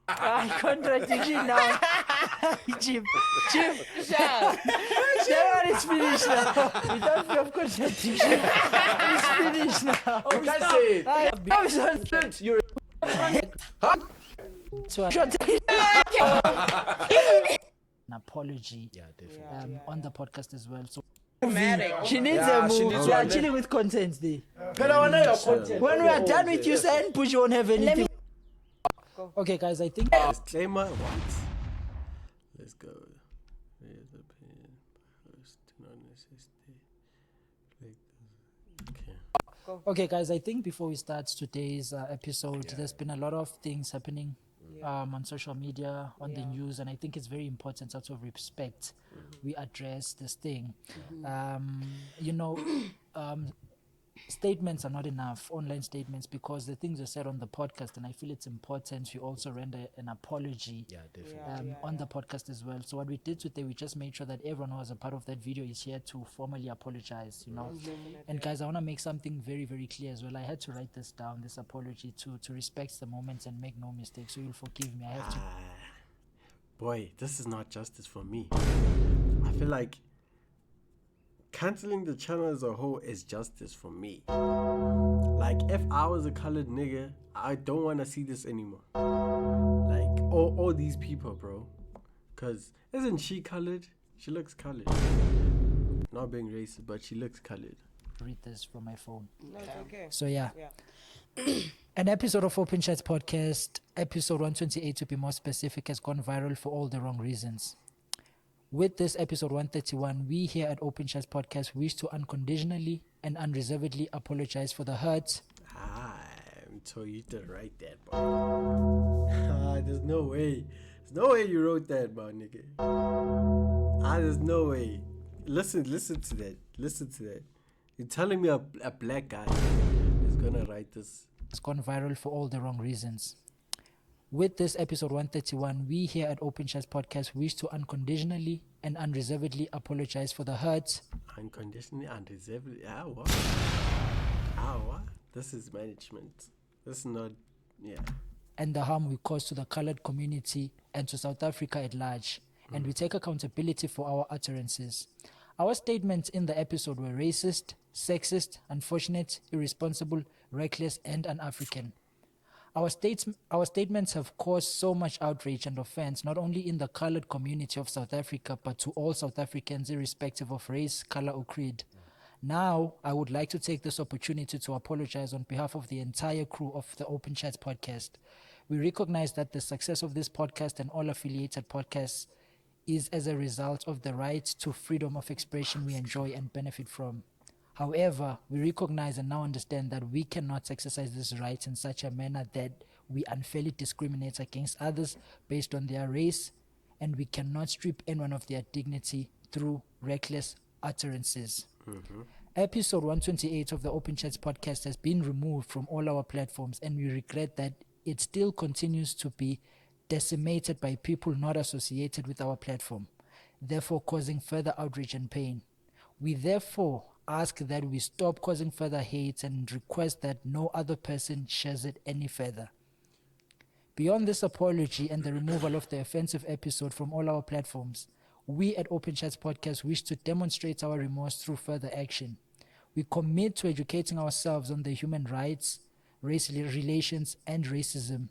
Contradiction now. Jim. That one is finished now. Without fear of contradiction. It's finished now. You can't say it. You're An apology on the podcast as well. So She needs Yeah, a she move. needs We are one. chilling with content there. But I want your content. When we are done with you, saying push, you won't have anything. okay, guys, I think Disclaimer, what? Let's go. Here's the opinion. Post, not necessity. okay, guys, I think before we start today's episode, there's been a lot of things happening on social media, on the news, and I think it's very important out of respect we address this thing. Statements are not enough, online statements, because the things are said on the podcast, and I feel it's important we also render an apology on the podcast as well. So what we did today, we just made sure that everyone who was a part of that video is here to formally apologize, And guys, I want to make something very, very clear as well. I had to write this down, this apology, to respect the moments and make no mistakes. So you'll forgive me. I have to. Boy, this is not justice for me. I feel like canceling the channel as a whole is justice for me. Like, if I was a colored nigga, I don't want to see this anymore. Like, all these people, bro. Because isn't she colored? She looks colored. Not being racist, but she looks colored. Read this from my phone. No, it's okay. So yeah. An episode of Open Chats podcast, episode 128 to be more specific, has gone viral for all the wrong reasons. With this episode 131, we here at Open Chats podcast wish to unconditionally and unreservedly apologize for the hurt. So you did write that, bro. There's no way. There's no way you wrote that, bro, nigga. There's no way. Listen to that. Listen to that. You're telling me a black guy is gonna write this? It's gone viral for all the wrong reasons. With this episode 131, we here at Open Chats podcast wish to unconditionally and unreservedly apologize for the hurt. Unconditionally, unreservedly. What? What? This is management. This is not, And the harm we caused to the colored community and to South Africa at large. And we take accountability for our utterances. Our statements in the episode were racist, sexist, unfortunate, irresponsible, reckless, and un-African. Our statements have caused so much outrage and offense, not only in the colored community of South Africa, but to all South Africans, irrespective of race, color, or creed. Now, I would like to take this opportunity to apologize on behalf of the entire crew of the Open Chats podcast. We recognize that the success of this podcast and all affiliated podcasts is as a result of the right to freedom of expression we enjoy and benefit from. However, we recognize and now understand that we cannot exercise this right in such a manner that we unfairly discriminate against others based on their race, and we cannot strip anyone of their dignity through reckless utterances. Episode 128 of the Open Chats podcast has been removed from all our platforms, and we regret that it still continues to be decimated by people not associated with our platform, therefore causing further outrage and pain. We therefore ask that we stop causing further hate and request that no other person shares it any further. Beyond this apology and the removal of the offensive episode from all our platforms, we at Open Chats Podcast wish to demonstrate our remorse through further action. We commit to educating ourselves on the human rights, race relations, and racism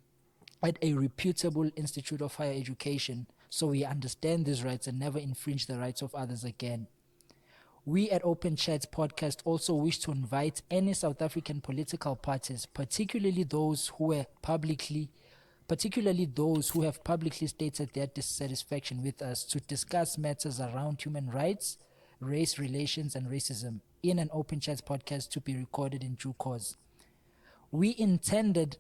at a reputable institute of higher education, so we understand these rights and never infringe the rights of others again. We at Open Chats Podcast also wish to invite any South African political parties, particularly those who have publicly stated their dissatisfaction with us, to discuss matters around human rights, race relations, and racism in an Open Chats podcast to be recorded in due course. We intended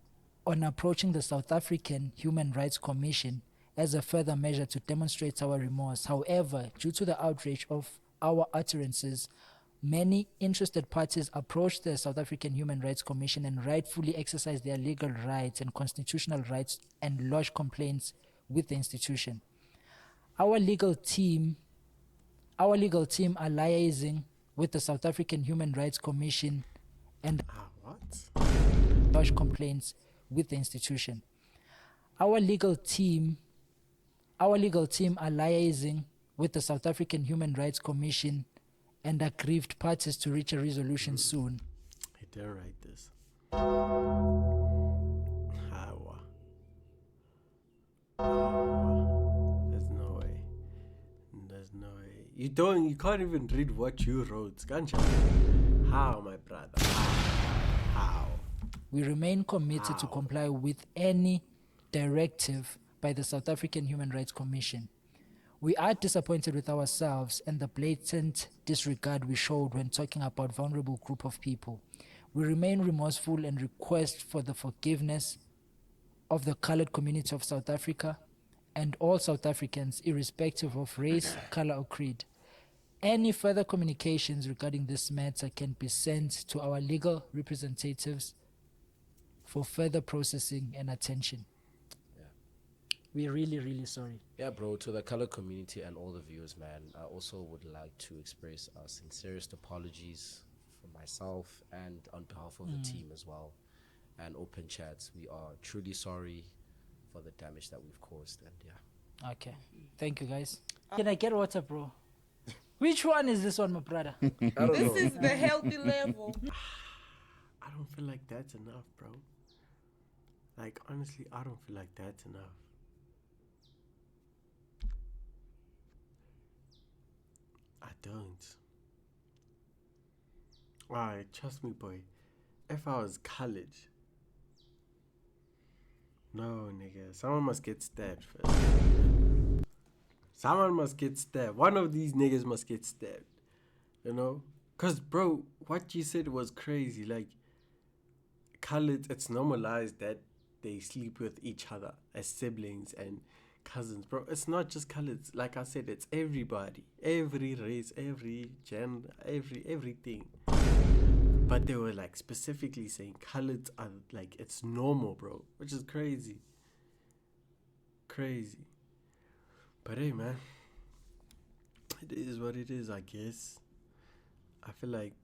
on approaching the South African Human Rights Commission as a further measure to demonstrate our remorse. However, due to the outrage of our utterances, many interested parties approached the South African Human Rights Commission and rightfully exercised their legal rights and constitutional rights and lodged complaints with the institution. Our legal team are liaising with the South African Human Rights Commission and lodge complaints with the institution. Our legal team are liaising with the South African Human Rights Commission and aggrieved parties to reach a resolution soon. He didn't write this. Hawa. There's no way. There's no way. You can't even read what you wrote. Ganja. How, my brother? How? We remain committed to How? comply with any directive by the South African Human Rights Commission. We are disappointed with ourselves and the blatant disregard we showed when talking about vulnerable group of people. We remain remorseful and request for the forgiveness of the colored community of South Africa and all South Africans, irrespective of race, color, or creed. Any further communications regarding this matter can be sent to our legal representatives for further processing and attention. Yeah. We're really, really sorry. Yeah, bro, to the color community and all the viewers, man, I also would like to express our sincerest apologies for myself and on behalf of the team as well. And open chats, we are truly sorry for the damage that we've caused. And yeah. Okay. Thank you, guys. Can I get water, bro? Which one is this one, my brother? This is the healthy level. I don't feel like that's enough, bro. Like, honestly, I don't feel like that's enough. I don't. Alright, trust me, boy. If I was college, no, nigga. Someone must get stabbed first. Someone must get stabbed. One of these niggas must get stabbed. You know? Because, bro, what you said was crazy. Like, colored, it's normalized that they sleep with each other as siblings and cousins. Bro, it's not just coloreds. Like I said, it's everybody. Every race, every gender, everything. But they were, like, specifically saying coloreds are, like, it's normal, bro. Which is crazy. Crazy. But hey, man, it is what it is, I guess. I feel like